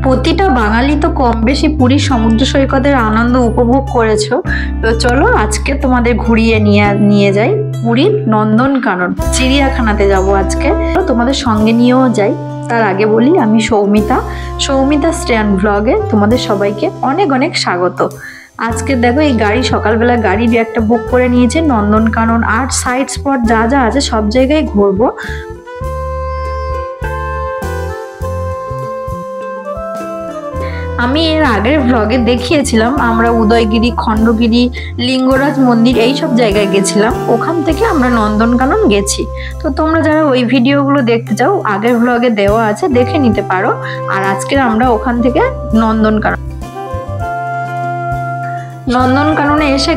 প্রতিটা বাঙালি তো কম বেশি পুরীর সমুদ্র সৈকতের আনন্দ উপভোগ করেছো। তো চলো আজকে তোমাদের ঘুরিয়ে নিয়ে যাই পুরীর নন্দনকানন, চিড়িয়াখানাতে যাব আজকে। তোমাদের সঙ্গে নিয়েও যাই। তার আগে বলি আমি সৌমিতা স্ট্যান্ড ব্লগে তোমাদের সবাইকে অনেক অনেক স্বাগত। আজকে দেখো এই গাড়ি সকালবেলা গাড়ি একটা বুক করে নিয়েছে। নন্দনকানন আর সাইড স্পট যা যা আছে সব জায়গায় ঘুরবো। আমি এর আগের ব্লগে দেখিয়েছিলাম আমরা উদয়গিরি, খণ্ডগিরি, লিঙ্গরাজ মন্দির এই সব জায়গায় গেছিলাম। ওখান থেকে আমরা নন্দনকানন গেছি। তো তোমরা যারা ওই ভিডিওগুলো দেখতে চাও আগের ব্লগে দেওয়া আছে, দেখে নিতে পারো। আর আজকে আমরা ওখান থেকে নন্দনকাননে এসে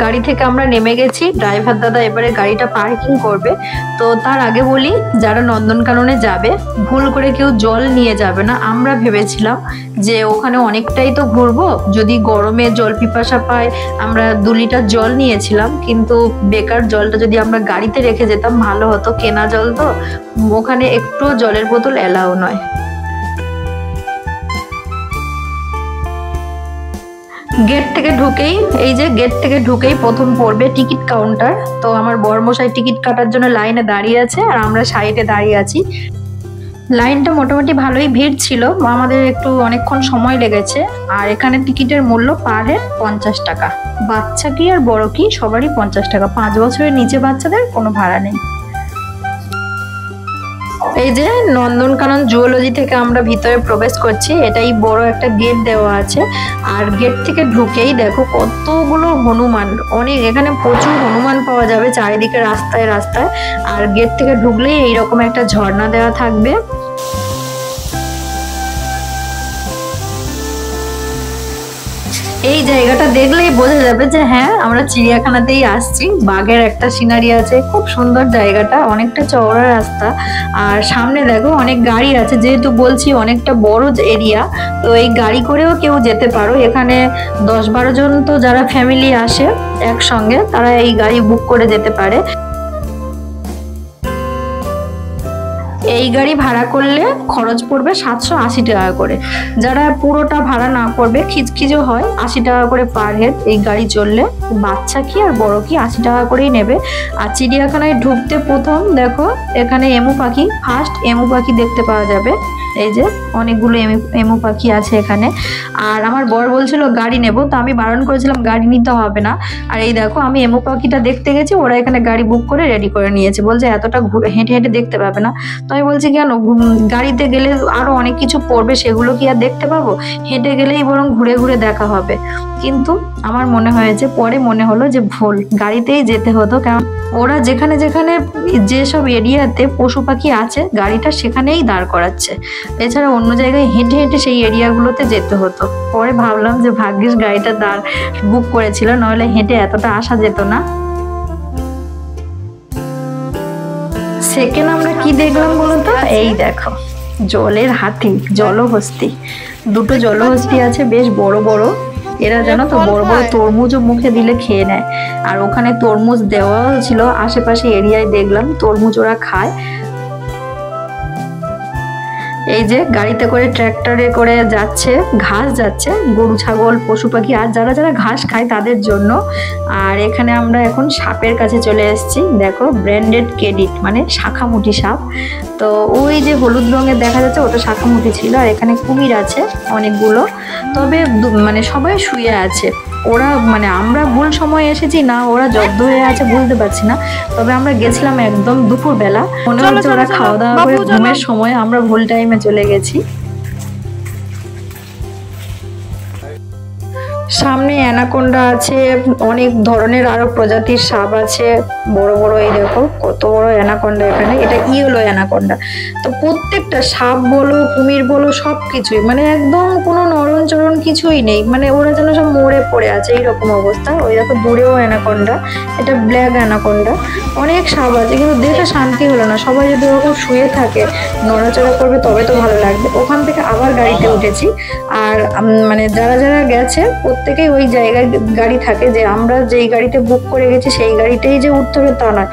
গাড়ি থেকে আমরা নেমে গেছি। ড্রাইভার দাদা এবারে গাড়িটা পার্কিং করবে। তো তার আগে বলি, যারা নন্দনকাননে যাবে ভুল করে কেউ জল নিয়ে যাবে না। আমরা ভেবেছিলাম যে ওখানে অনেকটাই তো ঘুরবো, যদি গরমে জল পিপাসা পায় আমরা 2 লিটার জল নিয়েছিলাম, কিন্তু বেকার জলটা যদি আমরা গাড়িতে রেখে যেতাম ভালো হতো। কেনা জল তো, ওখানে একটু জলের বোতল এলাও নয়। গেট থেকে ঢুকেই প্রথম পড়বে টিকিট কাউন্টার। তো আমার বরমশাই টিকিট কাটার জন্য লাইনে দাঁড়িয়ে আছে আর আমরা সাইডে দাঁড়িয়ে আছি। লাইনটা মোটামুটি ভালোই ভিড় ছিল, আমাদের একটু অনেকক্ষণ সময় লেগেছে। আর এখানে টিকিটের মূল্য পার হেড 50 টাকা। বাচ্চা কি আর বড় কি সবারই 50 টাকা। 5 বছরের নিচে বাচ্চাদের কোনো ভাড়া নেই। এই যে নন্দনকানন জুওলজি থেকে আমরা ভিতরে প্রবেশ করছি। এটাই বড় একটা গেট দেওয়া আছে। আর গেট থেকে ঢুকেই দেখো কতগুলো হনুমান, এখানে প্রচুর হনুমান পাওয়া যাবে চারিদিকে রাস্তায় রাস্তায়। আর গেট থেকে ঢুকলেই এইরকম একটা ঝর্ণা দেওয়া থাকবে। এই জায়গাটা দেখলেই বোঝা যাবে যে হ্যাঁ আমরা চিড়িয়াখানাতেই আসছি। বাঘের একটা সিনারি আছে, খুব সুন্দর জায়গাটা, অনেকটা চওড়া রাস্তা। আর সামনে দেখো অনেক গাড়ি আছে, যেহেতু বলছি অনেকটা বড় এরিয়া, তো এই গাড়ি করেও কেউ যেতে পারো। এখানে 10-12 জন তো যারা ফ্যামিলি আসে একসঙ্গে তারা এই গাড়ি বুক করে যেতে পারে। এই গাড়ি ভাড়া করলে খরচ পড়বে 780 টাকা করে। যারা পুরোটা ভাড়া না করবে, খিচখিচও হয়, 80 টাকা করে পার হেড এই গাড়ি চললে। বাচ্চা কি আর বড় কি 80 টাকা করেই নেবে। আর চিড়িয়াখানায় ঢুকতে প্রথম দেখো এখানে ফার্স্ট এমু পাখি দেখতে পাওয়া যাবে। এই যে অনেকগুলো এমু পাখি আছে এখানে। আর আমার বর বলছিল গাড়ি নেব, তো আমি বারণ করেছিলাম গাড়ি নিতে হবে না। আর এই দেখো আমি এমু পাখিটা দেখতে গেছি, ওরা এখানে গাড়ি বুক করে রেডি করে নিয়েছে। বলছে এতটা হেঁটে হেঁটে দেখতে পাবে না। তো আমি বলছি কেন, গাড়িতে গেলে আরো অনেক কিছু পড়বে, সেগুলো কি আর দেখতে পাবো? হেঁটে গেলেই বরং ঘুরে ঘুরে দেখা হবে। কিন্তু আমার মনে হয়েছে, পরে মনে হলো যে ভুল, গাড়িতেই যেতে হতো। কারণ ওরা যেখানে যেখানে যেসব এরিয়াতে পশু পাখি আছে গাড়িটা সেখানেই দাঁড় করাচ্ছে। এছাড়া অন্য জায়গায় হেঁটে হেঁটে সেই এরিয়াগুলোতে যেতে হতো। পরে ভাবলাম যে ভাগ্যিস গাড়িটা বুক করেছিল, নইলে হেঁটে এতটা আসা যেত না। সেকেন্ড আমরা কি দেখলাম বলতো? এই দেখো জলের হাতি, জলহস্তি। 2টো জলহস্তি আছে, বেশ বড় বড়। এরা জানো তো বড় বড় তরমুজও মুখে দিলে খেয়ে নেয়। আর ওখানে তরমুজ দেওয়াও ছিল, আশেপাশে এরিয়ায় দেখলাম তরমুজ ওরা খায়। এই যে গাড়িতে করে ট্র্যাক্টরে করে যাচ্ছে, ঘাস যাচ্ছে, গরু ছাগল পশু পাখি আর যারা যারা ঘাস খায় তাদের জন্য। আর এখানে আমরা এখন সাপের কাছে চলে এসেছি। দেখো ব্র্যান্ডেড ক্রেডিট, মানে শাখামুঠি সাপ। তো ওই যে হলুদ রঙের দেখা যাচ্ছে ওটা শাখামুঠি ছিল। আর এখানে কুমির আছে অনেকগুলো, তবে মানে সবাই শুয়ে আছে। ওরা মানে আমরা ভুল সময় এসেছি না ওরা জব্দ হয়ে আছে বুঝতে পারছি না। তবে আমরা গেছিলাম একদম দুপুরবেলা, মনে হচ্ছে ওরা খাওয়া দাওয়া করে ঘুমের সময়, আমরা ভুল টাইমে চলে গেছি। সামনে অ্যানাকোন্ডা আছে, অনেক ধরনের আরো প্রজাতির সাপ আছে বড় বড়। এই দেখো কত বড় অ্যানাকোন্ডা এখানে, এটা ইয়েলো অ্যানাকোন্ডা। তো প্রত্যেকটা সাপ বলো কুমির বলো সবকিছুই মানে একদম কোনো নরণচরণ কিছুই নেই, মানে ওরা যেন সব মরে পড়ে আছে এইরকম অবস্থা। ওই দেখো দূরেও অ্যানাকোন্ডা, এটা ব্ল্যাক অ্যানাকোন্ডা। অনেক সাপ আছে কিন্তু দেখে শান্তি হলো না। সবাই যদি ওরকম শুয়ে থাকে নড়াচড়া করবে তবে তো ভালো লাগবে। ওখান থেকে আবার গাড়িতে উঠেছি। আর মানে যারা যারা গেছে প্রত্যেকেই ওই জায়গায় গাড়ি থাকে, যে আমরা যেই গাড়িতে বুক করে গেছি সেই গাড়িতেই যে উঠতে হবে তা নয়।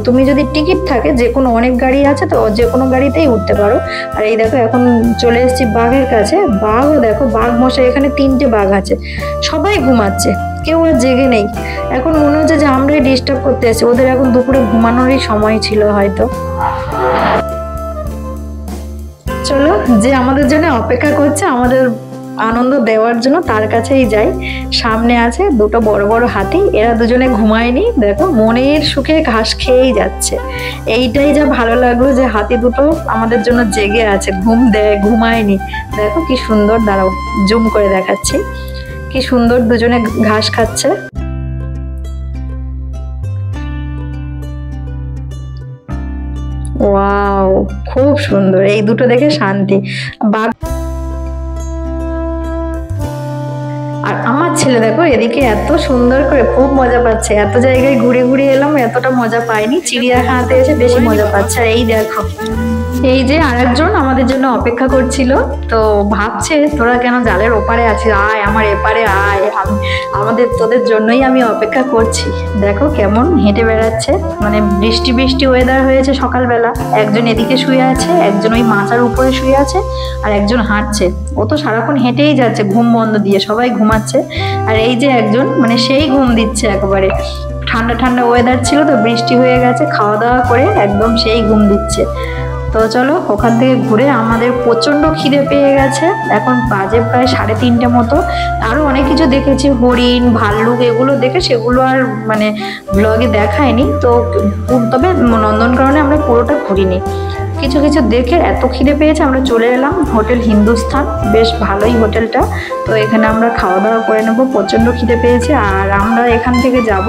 তুমি যদি টিকিট থাকে, যে কোনো অনেক গাড়ি আছে, তো যে কোনো গাড়িতেই উঠতে পারো। আর এই দেখো এখন চলে এসেছি বাঘের কাছে। বাঘও দেখো, বাঘ মশাই, এখানে 3টে বাঘ আছে, সবাই ঘুমাচ্ছে, কেউ আর জেগে নেই। এখন মনে হচ্ছে যে আমরাই ডিস্টার্ব করতে এসেছি, ওদের এখন দুপুরে ঘুমানোরই সময় ছিল হয়তো। চলো, যে আমাদের জন্য অপেক্ষা করছে আমাদের আনন্দ দেওয়ার জন্য, তার কাছেই যাই। সামনে আছে দুটো বড় বড় হাতি, এরা দুজনে ঘুমায়নি, দেখো মনের সুখে ঘাস খেয়েই যাচ্ছে। এইটাই যা ভালো লাগলো যে হাতি দুটো আমাদের জন্য জেগে আছে, ঘুমায়নি। দেখো কি সুন্দর, দাঁড়াও জুম করে দেখাচ্ছি, কি সুন্দর দুজনে ঘাস খাচ্ছে। ওয়াও, খুব সুন্দর, এই দুটো দেখে শান্তি। বাঘ আর আমার ছেলে দেখো এদিকে এত সুন্দর করে খুব মজা পাচ্ছে। এত জায়গায় ঘুরে ঘুরে এলাম, এতটা মজা পাইনি, চিড়িয়াখানাতে এসে বেশি মজা পাচ্ছে। আর এই দেখো, এই যে আরেকজন আমাদের জন্য অপেক্ষা করছিল, তো ভাবছে তোরা কেন জালের ওপারে আছিস, আয় আমার এপারে আয়, আমাদের তোদের জন্যই আমি অপেক্ষা করছি। দেখো কেমন হেঁটে বেড়াচ্ছে, মানে বৃষ্টি বৃষ্টি ওয়েদার হয়েছে সকালবেলা। একজন এদিকে শুয়ে আছে, একজন ওই মাচার উপরে শুয়ে আছে, আর একজন হাঁটছে। ও তো সারাক্ষণ হেঁটেই যাচ্ছে ঘুম বন্ধ দিয়ে, সবাই ঘুমাচ্ছে। আর এই যে একজন, মানে সেই ঘুম দিচ্ছে একেবারে। ঠান্ডা ঠান্ডা ওয়েদার ছিল তো, বৃষ্টি হয়ে গেছে, খাওয়া দাওয়া করে একদম সেই ঘুম দিচ্ছে। তো চলো ওখান থেকে ঘুরে, আমাদের প্রচণ্ড খিদে পেয়ে গেছে, এখন বাজে প্রায় 3:30 মতো। আরও অনেক কিছু দেখেছি, হরিণ, ভাল্লুক, এগুলো দেখে সেগুলো আর মানে ব্লগে দেখায়নি। তো তবে নন্দনকাননে আমরা পুরোটা ঘুরিনি, কিছু কিছু দেখে এত খিদে পেয়েছে আমরা চলে এলাম হোটেল হিন্দুস্থান, বেশ ভালোই হোটেলটা। তো এখানে আমরা খাওয়া দাওয়া করে নেবো, প্রচণ্ড খিদে পেয়েছে। আর আমরা এখান থেকে যাব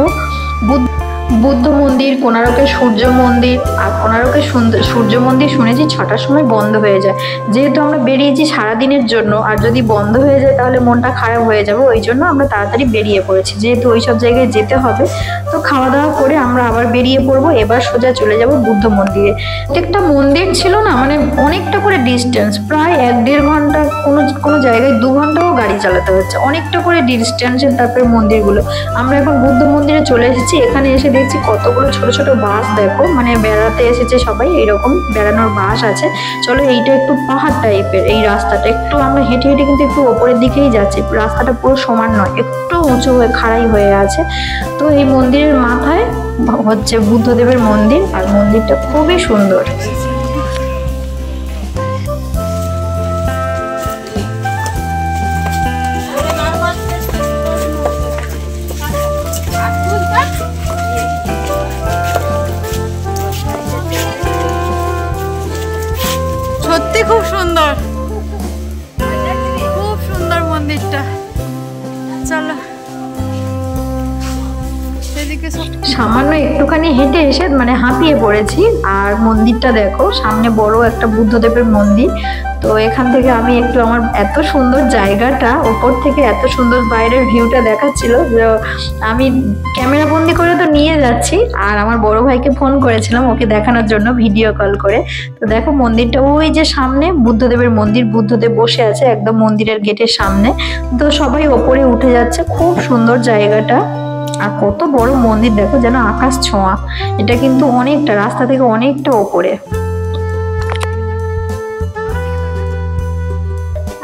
বুদ্ধ মন্দির, কোণারকের সূর্য মন্দির। আর কোণারকের সূর্য মন্দির শুনেছি 6টার সময় বন্ধ হয়ে যায়। যেহেতু আমরা বেরিয়েছি সারাদিনের জন্য, আর যদি বন্ধ হয়ে যায় তাহলে মনটা খারাপ হয়ে যাবে, ওই জন্য আমরা তাড়াতাড়ি বেরিয়ে পড়েছি, যেহেতু ওই সব জায়গায় যেতে হবে। তো খাওয়া দাওয়া করে আমরা আবার বেরিয়ে পড়বো। এবার সোজা চলে যাব বুদ্ধ মন্দিরে। প্রত্যেকটা মন্দির ছিল না মানে অনেকটা করে ডিস্টেন্স, প্রায় 1-1.5 ঘন্টা, কোনো জায়গায় 2 ঘন্টাও গাড়ি চালাতে হচ্ছে, অনেকটা করে ডিস্টেন্সের। তারপরে মন্দিরগুলো, আমরা এখন বুদ্ধ মন্দিরে চলে এসেছি। এখানে এসে দেখছি কতগুলো ছোট ছোট বাস, দেখো মানে বেড়াতে এসেছে সবাই, এইরকম বেড়ানোর বাস আছে। চলো, এইটা একটু পাহাড় টাইপের, এই রাস্তাটা একটু আমরা হেঁটে হেঁটে কিন্তু একটু ওপরের দিকেই যাচ্ছি, রাস্তাটা পুরো সমান নয়, একটু উঁচু হয়ে খাড়াই হয়ে আছে। তো এই মন্দিরের মাথায় হচ্ছে বুদ্ধদেবের মন্দির, আর মন্দিরটা খুবই সুন্দর। সত্যি খুব সুন্দর, খুব সুন্দর মন্দিরটা। চলো সামান্য একটুখানি হেঁটে এসে মানে হাঁপিয়ে পড়েছি। আর মন্দিরটা দেখো, সামনে বড় একটা বুদ্ধদেবের মন্দির। তো এখান থেকে আমি একটু, আমার এত সুন্দর জায়গাটা, ওপর থেকে এত সুন্দর বাইরের ভিউটা দেখাচ্ছিল যে আমি ক্যামেরা বন্দি করে তো নিয়ে যাচ্ছি। আর আমার বড় ভাইকে ফোন করেছিলাম ওকে দেখানোর জন্য ভিডিও কল করে। তো দেখো মন্দিরটা ওই যে সামনে বুদ্ধদেবের মন্দির, বুদ্ধদেব বসে আছে একদম মন্দিরের গেটের সামনে। তো সবাই ওপরে উঠে যাচ্ছে, খুব সুন্দর জায়গাটা। আর কত বড় মন্দির দেখো, যেন আকাশ ছোঁয়া। এটা কিন্তু অনেকটা রাস্তা থেকে অনেকটা ওপরে।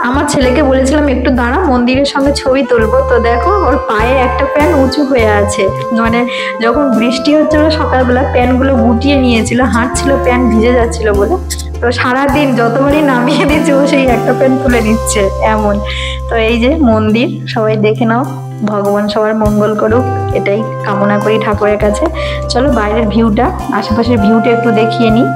আমার ছেলেকে বলেছিলাম একটু দাঁড়া, মন্দিরের সঙ্গে ছবি তুলবো। তো দেখো ওর পায়ে একটা প্যান উঁচু হয়ে আছে, মানে যখন বৃষ্টি হচ্ছিল সকালবেলা প্যানগুলো গুটিয়ে নিয়েছিল, হাঁটছিল, প্যান ভিজে যাচ্ছিল বলে। তো সারাদিন যতবারই নামিয়ে দিচ্ছে ও সেই একটা প্যান তুলে নিচ্ছে এমন। তো এই যে মন্দির, সবাই দেখে নাও, ভগবান সবার মঙ্গল করুক, এটাই কামনা করি ঠাকুরের কাছে। চলো বাইরের ভিউটা, আশেপাশের ভিউটা একটু দেখিয়ে নিই।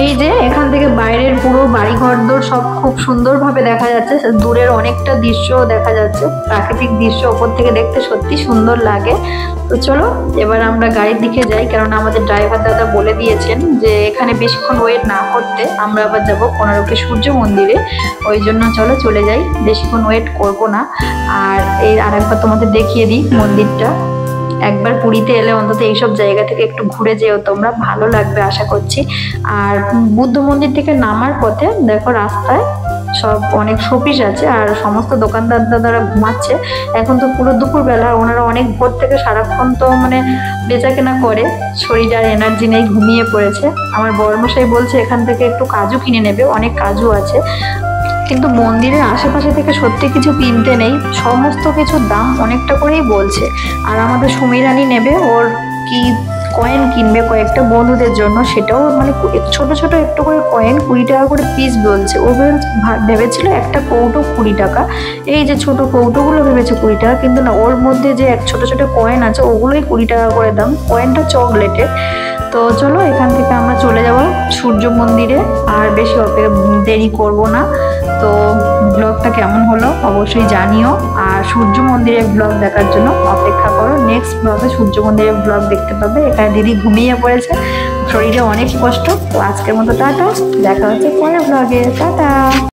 এই যে এখান থেকে বাইরের পুরো বাড়িঘরদোর সব খুব সুন্দরভাবে দেখা যাচ্ছে, দূরের অনেকটা দৃশ্য দেখা যাচ্ছে, প্রাকৃতিক দৃশ্য ওপর থেকে দেখতে সত্যি সুন্দর লাগে। তো চলো এবার আমরা গাড়ির দিকে যাই, কারণ আমাদের ড্রাইভার দাদা বলে দিয়েছেন যে এখানে বেশিক্ষণ ওয়েট না করতে, আমরা আবার যাব কোণারকের সূর্য মন্দিরে, ওই জন্য চলো চলে যাই, বেশিক্ষণ ওয়েট করব না। আর এই আরেকবার তোমাদের দেখিয়ে দিই মন্দিরটা, একবার পুরীতে এলে অন্তত এইসব জায়গা থেকে একটু ঘুরে যেও তোমরা, ভালো লাগবে আশা করছি। আর বুদ্ধ মন্দির থেকে নামার পথে দেখো রাস্তায় সব অনেক শোপিস আছে, আর সমস্ত দোকানদার দাদারা ঘুমাচ্ছে। এখন তো পুরো দুপুরবেলা, ওনারা অনেক ভোর থেকে সারাক্ষণ তো মানে বেচা কেনা করে, শরীর আর এনার্জি নেই, ঘুমিয়ে পড়েছে। আমার বড়মশাই বলছে এখান থেকে একটু কাজু কিনে নেবে, অনেক কাজু আছে। কিন্তু মন্দিরের আশেপাশে থেকে সত্যি কিছু কিনতে নেই, সমস্ত কিছুর দাম অনেকটা করেই বলছে। আর আমাদের সুমিরানি নেবে, ওর কি কয়েন কিনবে কয়েকটা বন্ধুদের জন্য, সেটাও মানে ছোট ছোট একটু করে কয়েন 20 টাকা করে পিস বলছে। ও ভেবেছিল একটা কৌটো 20 টাকা, এই যে ছোট কৌটোগুলো ভেবেছে 20 টাকা, কিন্তু না, ওর মধ্যে যে ছোট ছোট কয়েন আছে ওগুলোই 20 টাকা করে দাম, কয়েনটা চকলেটের। তো চলো এখান থেকে আমরা চলে যাব সূর্য মন্দিরে, আর বেশি দেরি করব না। তো ব্লগটা কেমন হলো অবশ্যই জানিও, আর সূর্য মন্দিরের ব্লগ দেখার জন্য অপেক্ষা করো। নেক্সট ব্লগে সূর্য মন্দিরের ব্লগ দেখতে পাবে। এখানে দিদি ঘুমিয়ে পড়েছে, শরীরে অনেক কষ্ট। তো আজকের মতো টাটা, দেখা হচ্ছে পরের ব্লগে, টাটা।